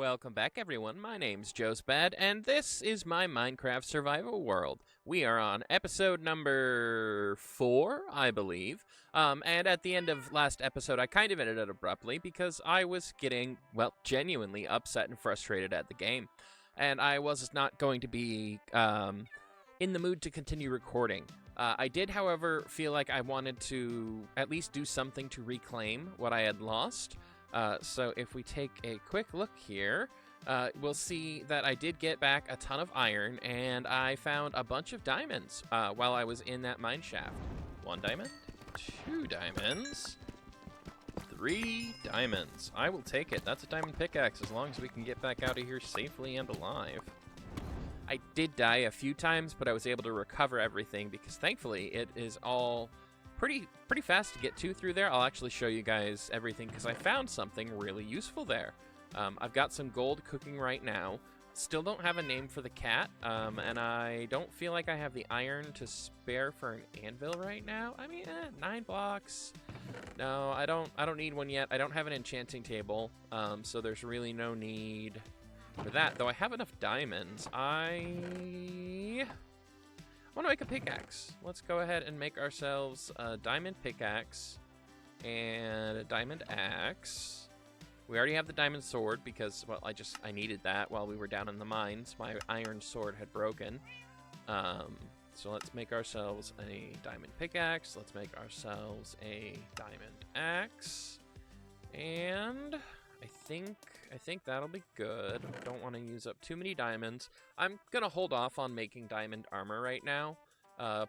Welcome back, everyone. My name's Joespad, and this is my Minecraft survival world. We are on episode number 4, I believe. And at the end of last episode, I kind of ended it abruptly because I was getting, well, genuinely upset and frustrated at the game. And I was not going to be in the mood to continue recording. I did, however, feel like I wanted to at least do something to reclaim what I had lost. So if we take a quick look here, we'll see that I did get back a ton of iron, and I found a bunch of diamonds while I was in that mine shaft. 1 diamond, 2 diamonds, 3 diamonds. I will take it. That's a diamond pickaxe as long as we can get back out of here safely and alive. I did die a few times, but I was able to recover everything because thankfully it is all pretty fast to get through there. I'll actually show you guys everything because I found something really useful there. I've got some gold cooking right now. Still don't have a name for the cat, and I don't feel like I have the iron to spare for an anvil right now. I mean, 9 blocks. No, I don't need one yet. I don't have an enchanting table, so there's really no need for that. Though I have enough diamonds. I want to make a pickaxe. Let's go ahead and make ourselves a diamond pickaxe and a diamond axe. We already have the diamond sword because, well, I needed that while we were down in the mines. My iron sword had broken. So let's make ourselves a diamond pickaxe. Let's make ourselves a diamond axe. And I think that'll be good. Don't want to use up too many diamonds. I'm gonna hold off on making diamond armor right now,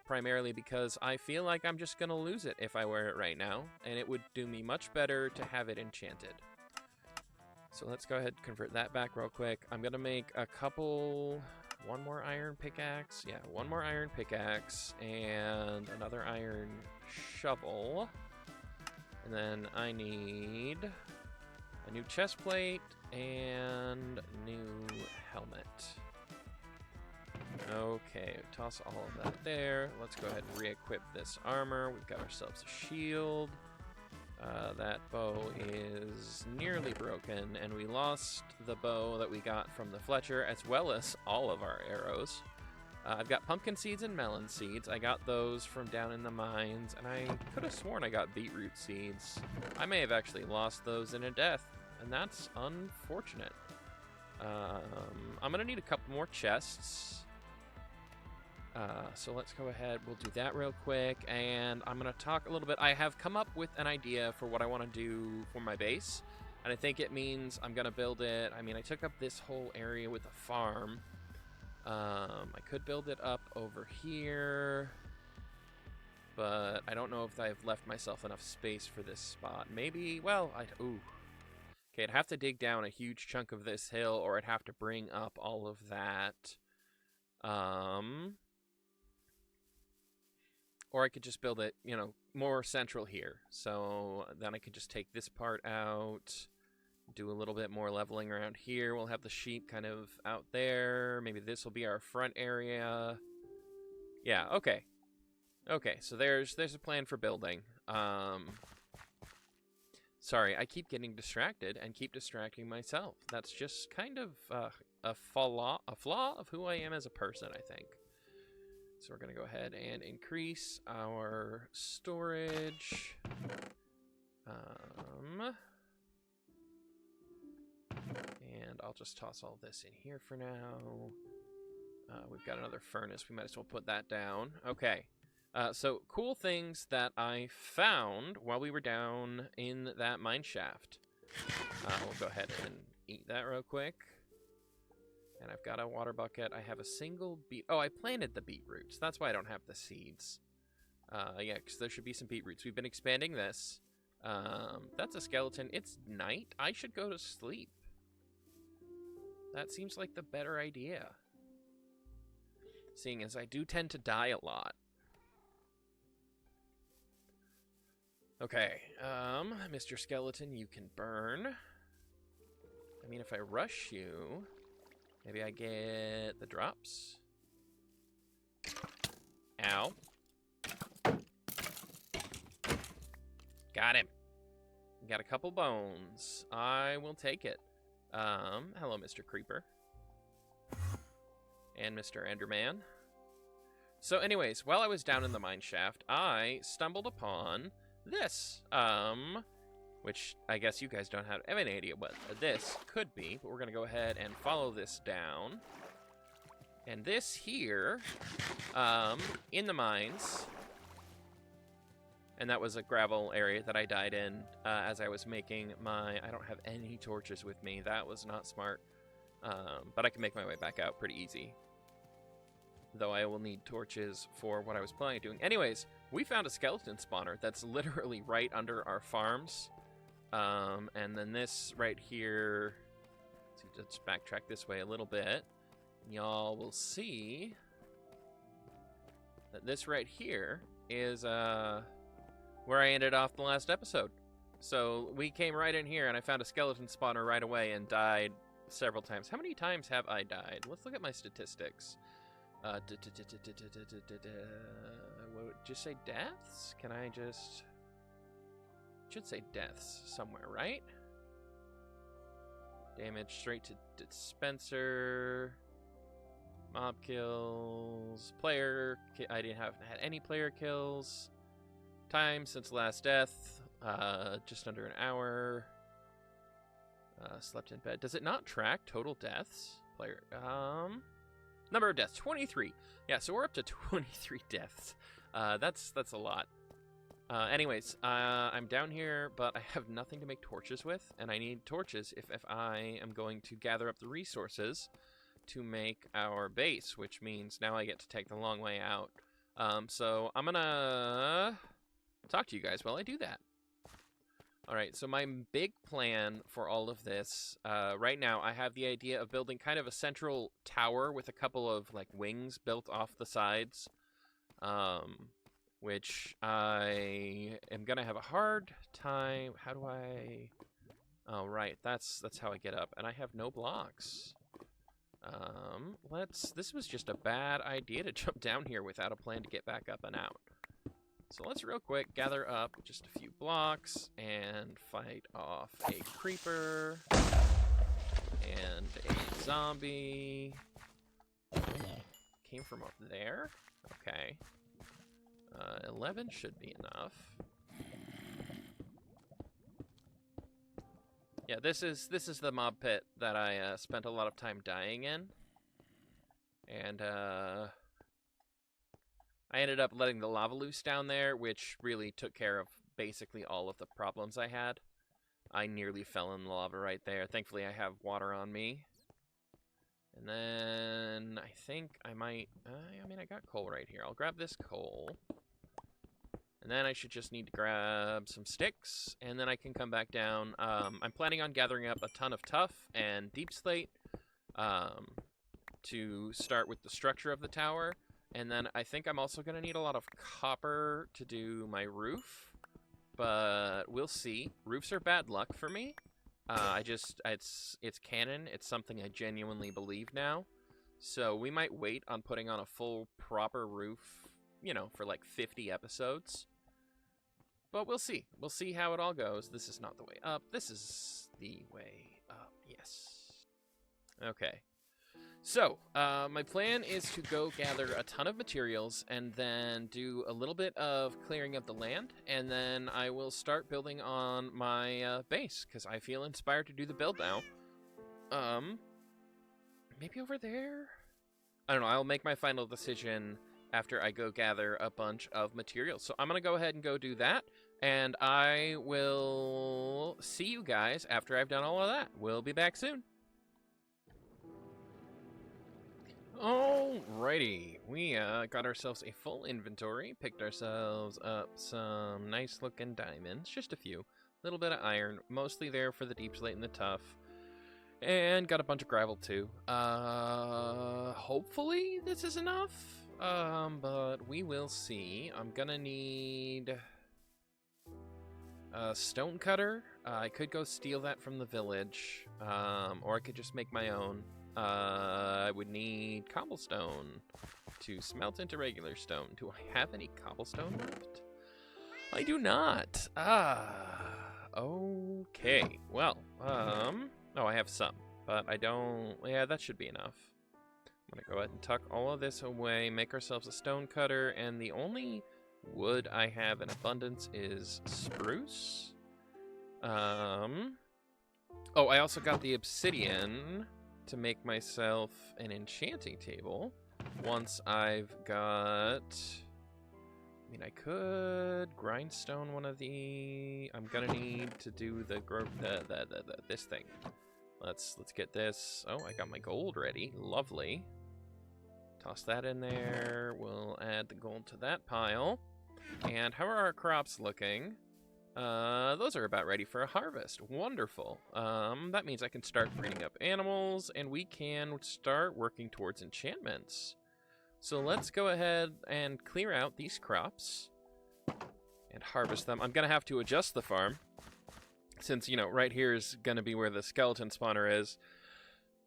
primarily because I feel like I'm just gonna lose it if I wear it right now, and it would do me much better to have it enchanted. So let's go ahead and convert that back real quick. I'm gonna make one more iron pickaxe. Yeah, one more iron pickaxe and another iron shovel. And then I need a new chest plate and new helmet. Okay, toss all of that there. Let's go ahead and re-equip this armor. We've got ourselves a shield. That bow is nearly broken, and we lost the bow that we got from the Fletcher, as well as all of our arrows. I've got pumpkin seeds and melon seeds. I got those from down in the mines, and I could have sworn I got beetroot seeds. I may have actually lost those in a death, and that's unfortunate. I'm gonna need a couple more chests. So let's go ahead. We'll do that real quick, and I'm gonna talk a little bit. I have come up with an idea for what I want to do for my base, and I think it means I'm gonna build it. I mean, I took up this whole area with a farm. I could build it up over here, but I don't know if I've left myself enough space for this spot. Maybe, well, ooh. Okay, I'd have to dig down a huge chunk of this hill, or I'd have to bring up all of that. Or I could just build it, more central here. So then I could just take this part out, do a little bit more leveling around here. We'll have the sheep kind of out there. Maybe this will be our front area. Yeah, okay. Okay, so there's a plan for building. Sorry, I keep getting distracted and keep distracting myself. That's just kind of a flaw of who I am as a person, I think. So we're going to go ahead and increase our storage. And I'll just toss all this in here for now. We've got another furnace. We might as well put that down. Okay. So cool things that I found while we were down in that mine shaft. We'll go ahead and eat that real quick. And I've got a water bucket. I have a single beet. Oh, I planted the beetroots. That's why I don't have the seeds. Yeah, because there should be some beetroots. We've been expanding this. That's a skeleton. It's night. I should go to sleep. That seems like the better idea. Seeing as I do tend to die a lot. Okay, Mr. Skeleton, you can burn. I mean, if I rush you, maybe I get the drops. Ow. Got him. Got a couple bones. I will take it. Hello, Mr. Creeper. And Mr. Enderman. So anyways, while I was down in the mine shaft, I stumbled upon this, which I guess you guys don't have any idea what this could be, but we're going to go ahead and follow this down. And this here, in the mines, and that was a gravel area that I died in as I was making my... I don't have any torches with me. That was not smart. But I can make my way back out pretty easy. Though I will need torches for what I was planning on doing. Anyways, we found a skeleton spawner that's literally right under our farms. And then this right here... Let's backtrack this way a little bit. Y'all will see that this right here is where I ended off the last episode. So we came right in here and I found a skeleton spawner right away and died several times. How many times have I died? Let's look at my statistics. Just say deaths? Can I just... Should say deaths somewhere, right? Damage straight to dispenser. Mob kills. Player. I didn't have had any player kills. Time since last death. Just under an hour. Slept in bed. Does it not track total deaths? Player. Number of deaths, 23. Yeah, so we're up to 23 deaths. That's a lot. Anyways, I'm down here, but I have nothing to make torches with, and I need torches if I am going to gather up the resources to make our base, which means now I get to take the long way out. So I'm gonna talk to you guys while I do that. Alright, so my big plan for all of this, right now I have the idea of building kind of a central tower with a couple of like wings built off the sides, which I am gonna have a hard time. How do I... Oh, right, that's how I get up, and I have no blocks. This was just a bad idea to jump down here without a plan to get back up and out. So let's real quick gather up just a few blocks and fight off a creeper and a zombie. Came from up there? Okay. 11 should be enough. Yeah, this is the mob pit that I spent a lot of time dying in. And I ended up letting the lava loose down there, which really took care of basically all of the problems I had. I nearly fell in the lava right there. Thankfully, I have water on me. And then I think I might... I mean, I got coal right here. I'll grab this coal. And then I should just need to grab some sticks, and then I can come back down. I'm planning on gathering up a ton of tuff and deep slate to start with the structure of the tower. And then I think I'm also going to need a lot of copper to do my roof. But we'll see. Roofs are bad luck for me. It's canon. It's something I genuinely believe now. So we might wait on putting on a full proper roof, you know, for like 50 episodes. But we'll see. We'll see how it all goes. This is not the way up. This is the way up. Yes. Okay. So, my plan is to go gather a ton of materials and then do a little bit of clearing of the land, and then I will start building on my base, because I feel inspired to do the build now. Maybe over there? I don't know, I'll make my final decision after I go gather a bunch of materials. So I'm going to go ahead and go do that, and I will see you guys after I've done all of that. We'll be back soon. Alrighty, we got ourselves a full inventory, picked ourselves up some nice looking diamonds, just a few, little bit of iron, mostly there for the deep slate and the tough, and got a bunch of gravel too. Hopefully this is enough, but we will see. I'm gonna need a stone cutter. I could go steal that from the village, or I could just make my own. I would need cobblestone to smelt into regular stone. Do I have any cobblestone left? I do not. Okay. Well, Oh, I have some, but I don't... Yeah, that should be enough. I'm gonna go ahead and tuck all of this away, make ourselves a stone cutter, and the only wood I have in abundance is spruce. Oh, I also got the obsidian to make myself an enchanting table. Once I've got... I mean, I could grindstone one of the... I'm gonna need to do this thing. Let's get this. Oh, I got my gold ready. Lovely. Toss that in there. We'll add the gold to that pile. And how are our crops looking? Those are about ready for a harvest. Wonderful. That means I can start breeding up animals, and we can start working towards enchantments. So let's go ahead and clear out these crops and harvest them. I'm gonna have to adjust the farm, since, you know, right here is gonna be where the skeleton spawner is.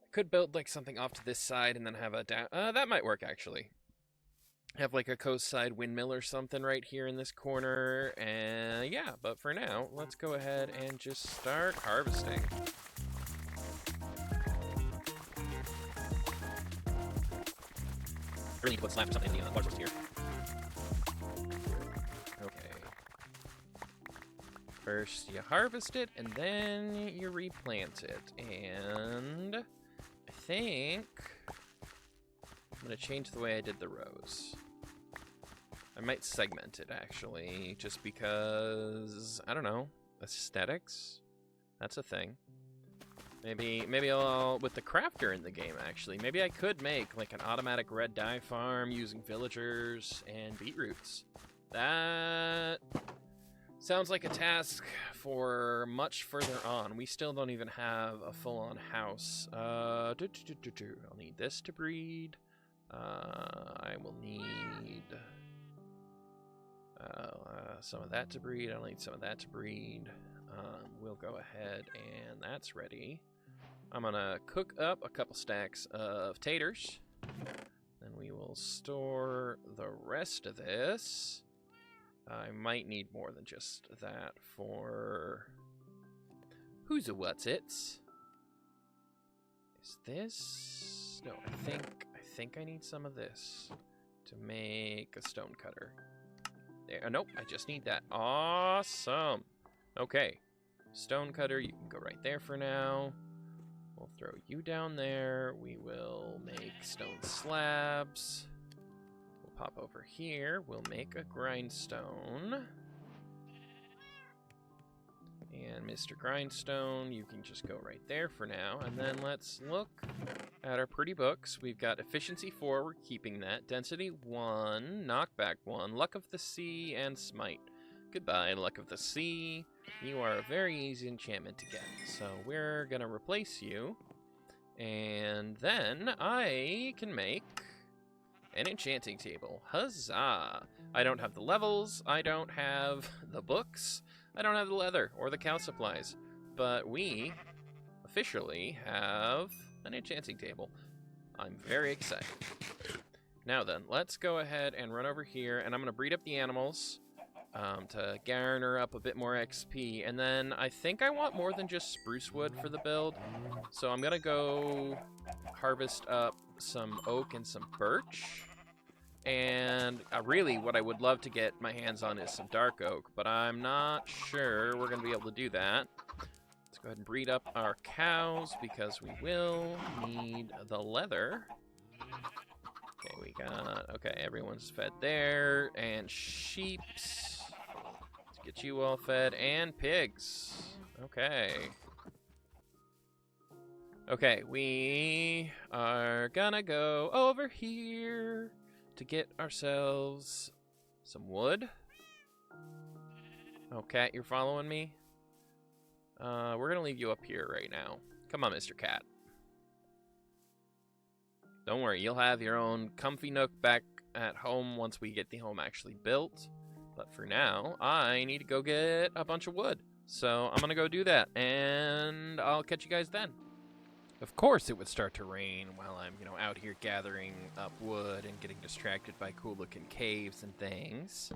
I could build, like, something off to this side and then have a down... that might work, actually. Have like a coast-side windmill or something right here in this corner, and yeah, but for now, let's go ahead and just start harvesting. Really need to put slabs or something in the water source here. Okay. First you harvest it, and then you replant it, and I think I'm gonna change the way I did the rows. I might segment it, actually, just because, I don't know, aesthetics? That's a thing. Maybe I'll, with the crafter in the game, actually, maybe I could make, like, an automatic red dye farm using villagers and beetroots. That sounds like a task for much further on. We still don't even have a full-on house. I'll need this to breed. I will need... some of that to breed. I'll need some of that to breed. We'll go ahead and that's ready. I'm gonna cook up a couple stacks of taters. Then we will store the rest of this. I might need more than just that for... Who's a what's-its? Is this... No, I think I need some of this to make a stone cutter. There, nope, I just need that. Awesome. Okay, stone cutter, you can go right there for now. We'll throw you down there. We will make stone slabs. We'll pop over here. We'll make a grindstone. And Mr. Grindstone, you can just go right there for now. And then let's look at our pretty books. We've got Efficiency 4, we're keeping that. Density 1, Knockback 1, Luck of the Sea, and Smite. Goodbye, Luck of the Sea. You are a very easy enchantment to get. So we're going to replace you. And then I can make an enchanting table. Huzzah! I don't have the levels, I don't have the books, I don't have the leather or the cow supplies, but we officially have an enchanting table. I'm very excited. Now then, let's go ahead and run over here, and I'm going to breed up the animals to garner up a bit more XP, and then I think I want more than just spruce wood for the build, so I'm going to go harvest up some oak and some birch. And really, what I would love to get my hands on is some dark oak, but I'm not sure we're going to be able to do that. Let's go ahead and breed up our cows, because we will need the leather. Okay, everyone's fed there, and sheeps. Let's get you all fed, and pigs. Okay, we are gonna go over here to get ourselves some wood. Oh, cat, you're following me? We're gonna leave you up here right now. Come on, Mr. Cat. Don't worry, you'll have your own comfy nook back at home once we get the home actually built. But for now, I need to go get a bunch of wood. So I'm gonna go do that, and I'll catch you guys then. Of course it would start to rain while I'm, out here gathering up wood and getting distracted by cool-looking caves and things.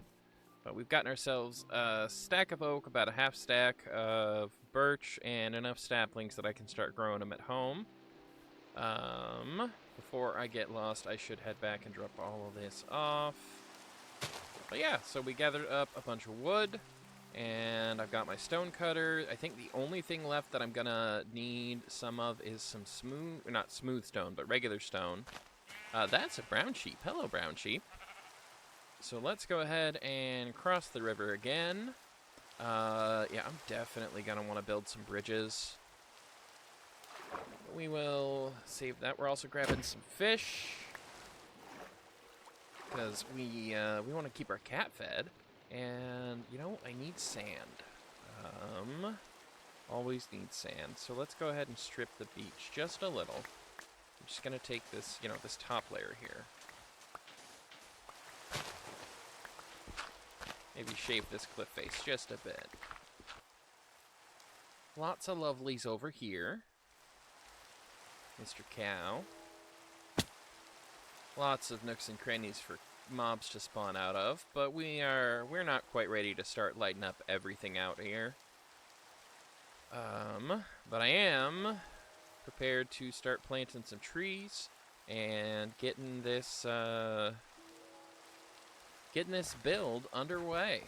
But we've gotten ourselves a stack of oak, about a half stack of birch and enough saplings that I can start growing them at home. Before I get lost, I should head back and drop all of this off. But yeah, so we gathered up a bunch of wood, and I've got my stone cutter. I think the only thing left that I'm gonna need some of is some not smooth stone, but regular stone. That's a brown sheep. Hello, brown sheep. So let's go ahead and cross the river again. Yeah, I'm definitely gonna want to build some bridges. We will save that. We're also grabbing some fish, because we want to keep our cat fed. And, you know, I need sand. Always need sand. So let's go ahead and strip the beach just a little. I'm just going to take this, you know, this top layer here. Maybe shape this cliff face just a bit. Lots of lovelies over here. Mr. Cow. Lots of nooks and crannies for mobs to spawn out of, but we're not quite ready to start lighting up everything out here. But I am prepared to start planting some trees and getting this build underway.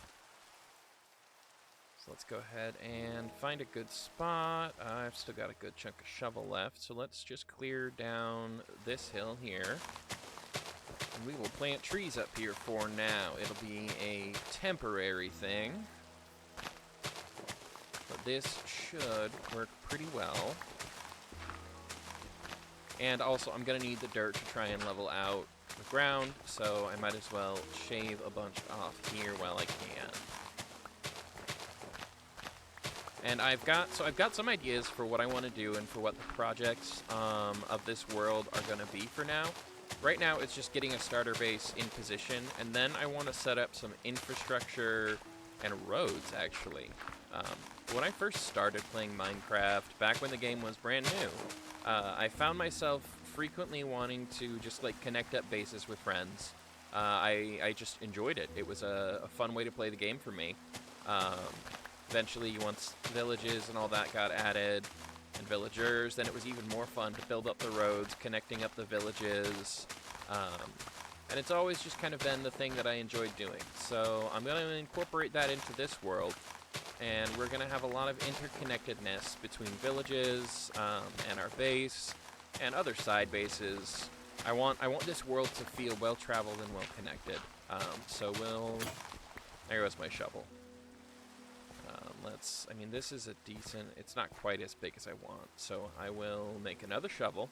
So let's go ahead and find a good spot. I've still got a good chunk of shovel left, so let's just clear down this hill here. And we will plant trees up here for now. It'll be a temporary thing, but this should work pretty well. And also, I'm going to need the dirt to try and level out the ground, so I might as well shave a bunch off here while I can. And I've got some ideas for what I want to do and for what the projects of this world are going to be for now. Right now, it's just getting a starter base in position, and then I want to set up some infrastructure and roads, actually. When I first started playing Minecraft, back when the game was brand new, I found myself frequently wanting to just, like, connect up bases with friends. I just enjoyed it. It was a fun way to play the game for me. Eventually, once villages and all that got added, and villagers, then it was even more fun to build up the roads, connecting up the villages, and it's always just kind of been the thing that I enjoyed doing. So I'm going to incorporate that into this world, and we're going to have a lot of interconnectedness between villages and our base and other side bases. I want this world to feel well-traveled and well-connected. There goes my shovel. This is a decent, it's not quite as big as I want, so I will make another shovel.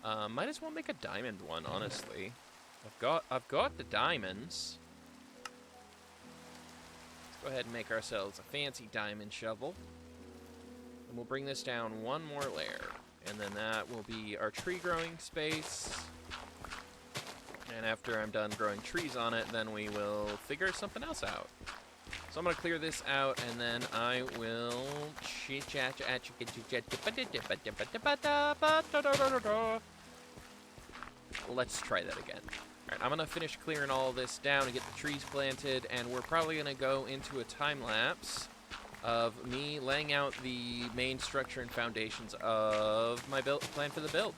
Might as well make a diamond one, honestly. I've got the diamonds. Let's go ahead and make ourselves a fancy diamond shovel. And we'll bring this down one more layer, and then that will be our tree growing space. And after I'm done growing trees on it, then we will figure something else out. So I'm going to clear this out, and then I will let's try that again. Alright, I'm going to finish clearing all this down and get the trees planted, and we're probably going to go into a time-lapse of me laying out the main structure and foundations of my plan for the build.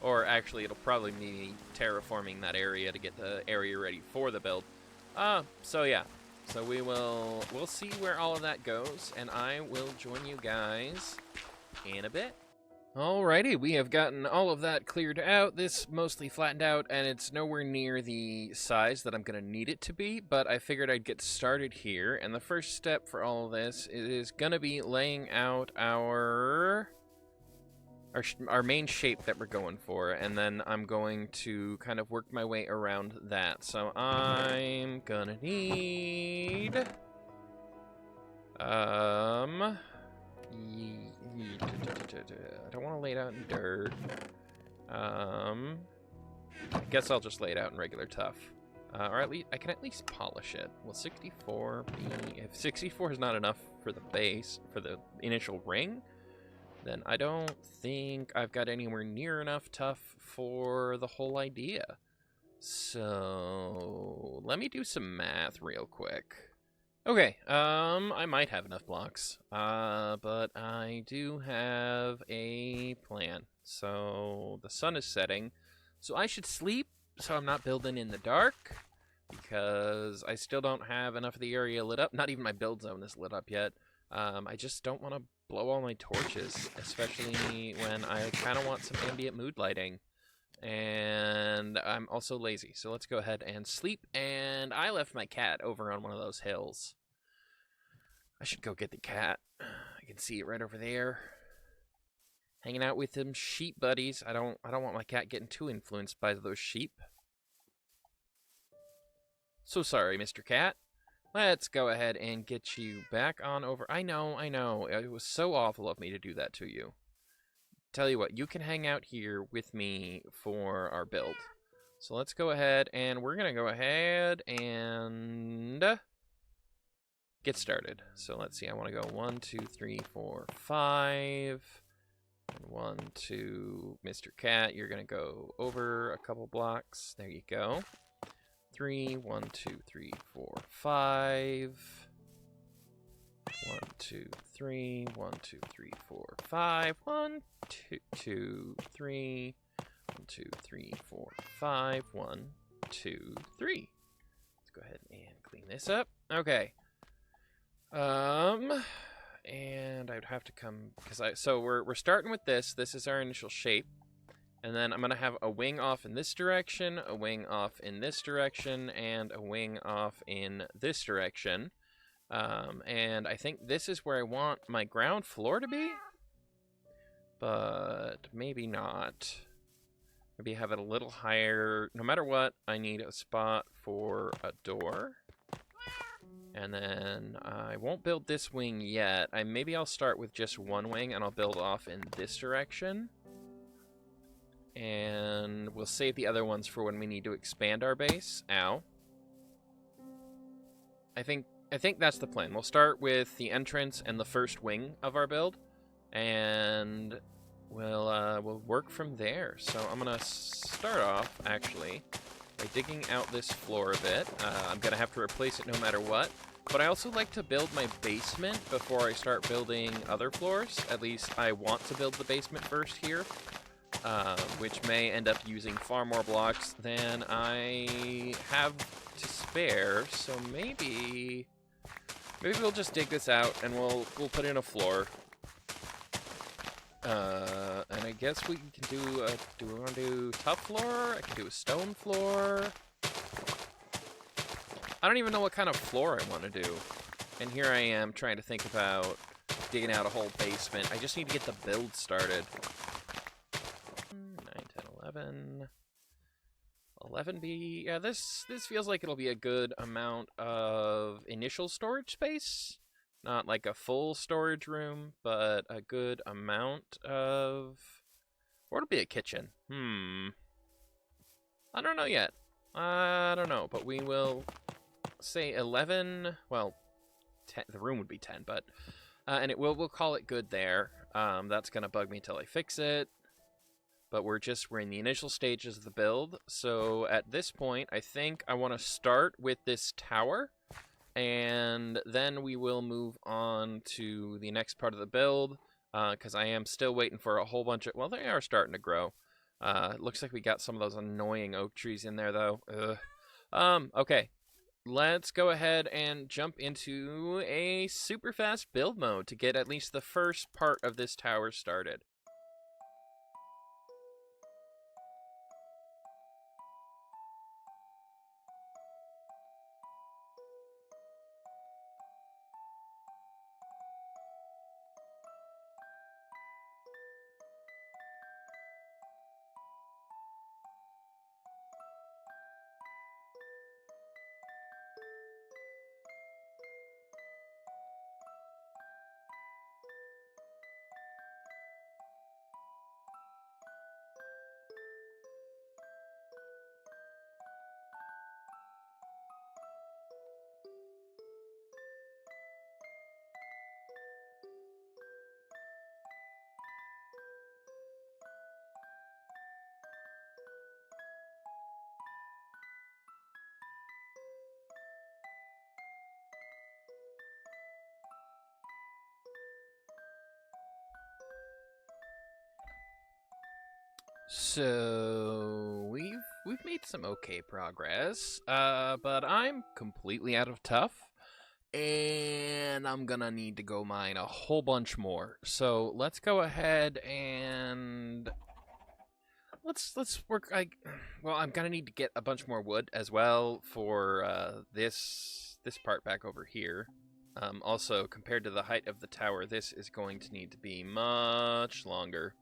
Or actually, it'll probably be me terraforming that area to get the area ready for the build. So yeah. So we'll see where all of that goes, and I will join you guys in a bit. Alrighty, we have gotten all of that cleared out. This mostly flattened out, and it's nowhere near the size that I'm going to need it to be, but I figured I'd get started here, and the first step for all of this is going to be laying out our main shape that we're going for, and then I'm going to kind of work my way around that. So I'm gonna need I don't want to lay it out in dirt. I guess I'll just lay it out in regular tuff. Or at least I can at least polish it. Will 64 be, if 64 is not enough for the base, for the initial ring, then I don't think I've got anywhere near enough tuff for the whole idea. So let me do some math real quick. Okay, I might have enough blocks, but I do have a plan. So the sun is setting, so I should sleep so I'm not building in the dark, because I still don't have enough of the area lit up. Not even my build zone is lit up yet. I just don't want to blow all my torches, especially when I kind of want some ambient mood lighting. And I'm also lazy, so let's go ahead and sleep. And I left my cat over on one of those hills. I should go get the cat. I can see it right over there, hanging out with them sheep buddies. I don't want my cat getting too influenced by those sheep. So sorry, Mr. Cat. Let's go ahead and get you back on over. I know. It was so awful of me to do that to you. Tell you what, you can hang out here with me for our build. So let's go ahead, and we're going to go ahead and get started. So let's see, I want to go 1, 2, 3, 4, 5. And 1, 2, Mr. Cat, you're going to go over a couple blocks. There you go. 3, 1, 2, 3, 4, 5. 1, 2, 3, 1, 2, 3, 4, 5. 1, 2, 2, 3. 1, 2, 3, 4, 5. 1, 2, 3. Let's go ahead and clean this up. Okay. And I'd have to come so we're starting with this. This is our initial shape. And then I'm going to have a wing off in this direction, a wing off in this direction, and a wing off in this direction. And I think this is where I want my ground floor to be. But maybe not. Maybe have it a little higher. No matter what, I need a spot for a door. And then I won't build this wing yet. Maybe I'll start with just one wing, and I'll build off in this direction. And we'll save the other ones for when we need to expand our base. Ow. I think that's the plan. We'll start with the entrance and the first wing of our build, and we'll work from there. So I'm gonna start off actually by digging out this floor a bit. I'm gonna have to replace it no matter what. But I also like to build my basement before I start building other floors. At least I want to build the basement first here. Which may end up using far more blocks than I have to spare. So maybe we'll just dig this out and we'll put in a floor. And I guess we can do we want to do tough floor? I can do a stone floor. I don't even know what kind of floor I want to do. And here I am trying to think about digging out a whole basement. I just need to get the build started. 11. 11B. Yeah, this feels like it'll be a good amount of initial storage space. Not like a full storage room, but a good amount of... Or it'll be a kitchen. I don't know yet. I don't know, but we will say 11... Well, 10, the room would be 10, but... and we'll call it good there. That's gonna bug me till I fix it. But we're in the initial stages of the build. So at this point, I think I want to start with this tower. And then we will move on to the next part of the build. Because I am still waiting for a whole bunch of... Well, they are starting to grow. It looks like we got some of those annoying oak trees in there, though. Okay. Let's go ahead and jump into a super fast build mode to get at least the first part of this tower started. So we've made some okay progress, but I'm completely out of tough, and I'm gonna need to go mine a whole bunch more. So let's go ahead and let's work. Well, I'm gonna need to get a bunch more wood as well for this part back over here. Also, compared to the height of the tower, this is going to need to be much longer.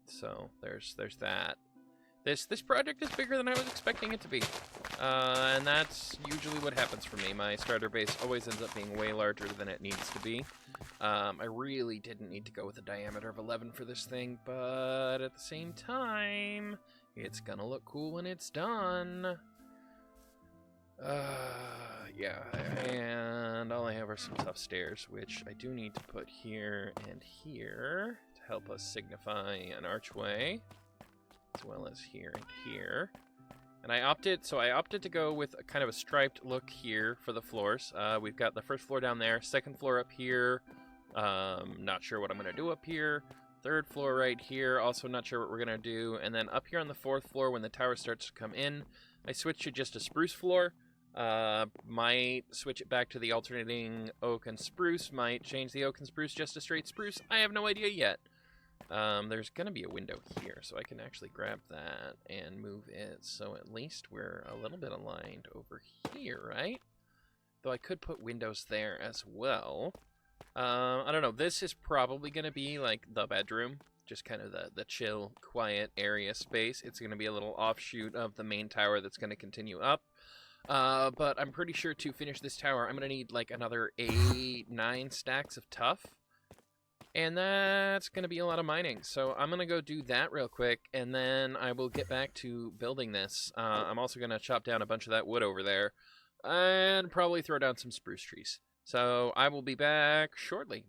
So there's that. This project is bigger than I was expecting it to be, and that's usually what happens for me. My starter base always ends up being way larger than it needs to be. I really didn't need to go with a diameter of 11 for this thing, but at the same time, it's gonna look cool when it's done. Yeah, and all I have are some tough stairs, which I do need to put here and here to help us signify an archway, as well as here and here. And I opted to go with a kind of a striped look here for the floors. We've got the first floor down there, second floor up here. Not sure what I'm gonna do up here. Third floor right here, also not sure what we're gonna do. And then up here on the fourth floor, when the tower starts to come in, I switched to just a spruce floor. Might switch it back to the alternating oak and spruce, might change the oak and spruce just to straight spruce. I have no idea yet. There's gonna be a window here, so I can actually grab that and move it, so at least we're a little bit aligned over here, right? Though I could put windows there as well. I don't know, this is probably gonna be like the bedroom, just kind of the chill, quiet area space. It's gonna be a little offshoot of the main tower that's gonna continue up. But I'm pretty sure to finish this tower, I'm going to need like another 9 stacks of tough. And that's going to be a lot of mining. So I'm going to go do that real quick, and then I will get back to building this. I'm also going to chop down a bunch of that wood over there, and probably throw down some spruce trees. So I will be back shortly.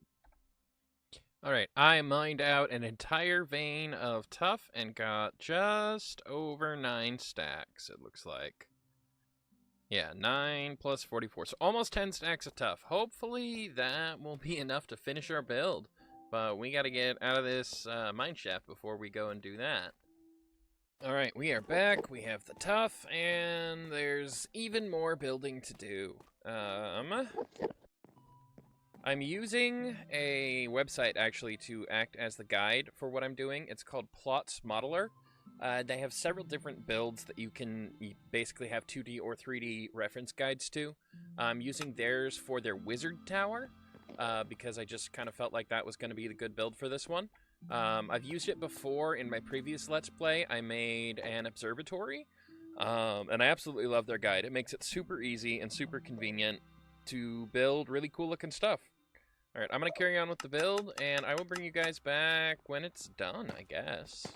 Alright, I mined out an entire vein of tough and got just over 9 stacks, it looks like. Yeah, 9 plus 44, so almost 10 stacks of tough. Hopefully that will be enough to finish our build, but we gotta get out of this mine shaft before we go and do that. Alright, we are back, we have the tough, and there's even more building to do. I'm using a website, actually, to act as the guide for what I'm doing. It's called Plots Modeler. They have several different builds that you basically have 2D or 3D reference guides to. I'm using theirs for their wizard tower, because I just kind of felt like that was going to be the good build for this one. I've used it before in my previous Let's Play. I made an observatory, and I absolutely love their guide. It makes it super easy and super convenient to build really cool looking stuff. Alright, I'm going to carry on with the build, and I will bring you guys back when it's done, I guess.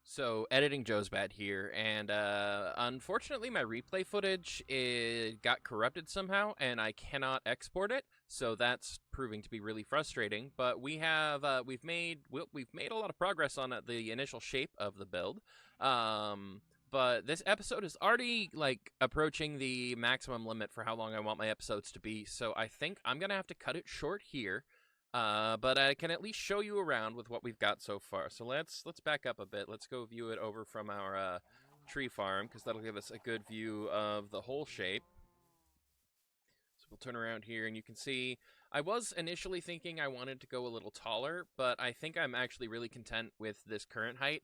So, editing Joe's Bad here, and unfortunately my replay footage got corrupted somehow, and I cannot export it, so that's proving to be really frustrating. But we've made a lot of progress on the initial shape of the build. But this episode is already like approaching the maximum limit for how long I want my episodes to be, so I think I'm gonna have to cut it short here. But I can at least show you around with what we've got so far. So let's back up a bit. Let's go view it over from our tree farm, because that'll give us a good view of the whole shape. So we'll turn around here, and you can see I was initially thinking I wanted to go a little taller, but I think I'm actually really content with this current height.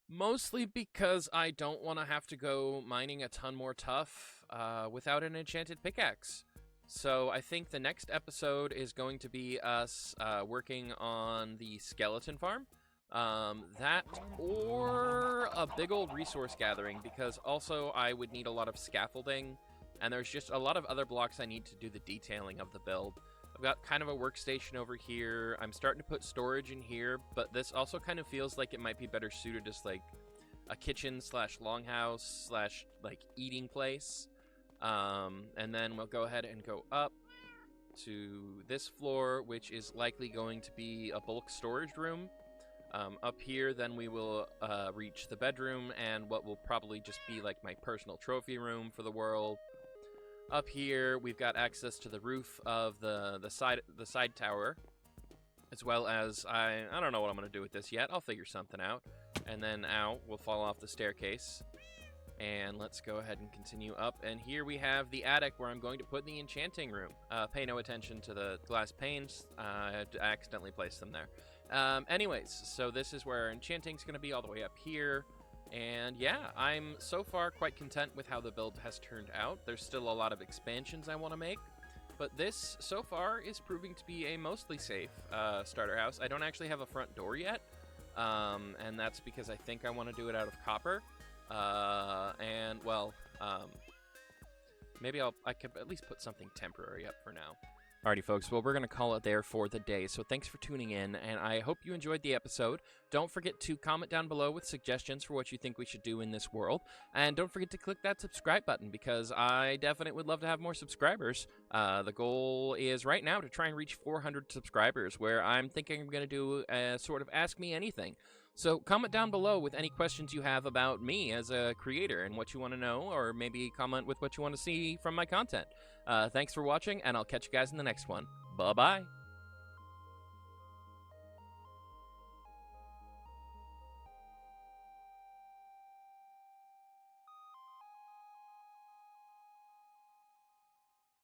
Mostly because I don't want to have to go mining a ton more tough without an enchanted pickaxe. So I think the next episode is going to be us working on the skeleton farm. That or a big old resource gathering, because also I would need a lot of scaffolding, and there's just a lot of other blocks I need to do the detailing of the build. I've got kind of a workstation over here. I'm starting to put storage in here, but this also kind of feels like it might be better suited as like a kitchen slash longhouse slash like eating place. And then we'll go ahead and go up to this floor, which is likely going to be a bulk storage room. Up here, then we will reach the bedroom and what will probably just be like my personal trophy room for the world. Up here, we've got access to the roof of the side tower, as well as I don't know what I'm going to do with this yet. I'll figure something out. And then out, we'll fall off the staircase. And let's go ahead and continue up. And here we have the attic where I'm going to put the enchanting room. Pay no attention to the glass panes. I accidentally placed them there. Anyways, so this is where enchanting's going to be all the way up here. And yeah, I'm so far quite content with how the build has turned out. There's still a lot of expansions I want to make. But this, so far, is proving to be a mostly safe starter house. I don't actually have a front door yet. And that's because I think I want to do it out of copper. Maybe I could at least put something temporary up for now. Alrighty, folks, well, we're going to call it there for the day, so thanks for tuning in, and I hope you enjoyed the episode. Don't forget to comment down below with suggestions for what you think we should do in this world, and don't forget to click that subscribe button, because I definitely would love to have more subscribers. The goal is right now to try and reach 400 subscribers, where I'm thinking I'm going to do a sort of Ask Me Anything. So comment down below with any questions you have about me as a creator and what you want to know, or maybe comment with what you want to see from my content. Thanks for watching, and I'll catch you guys in the next one. Bye-bye.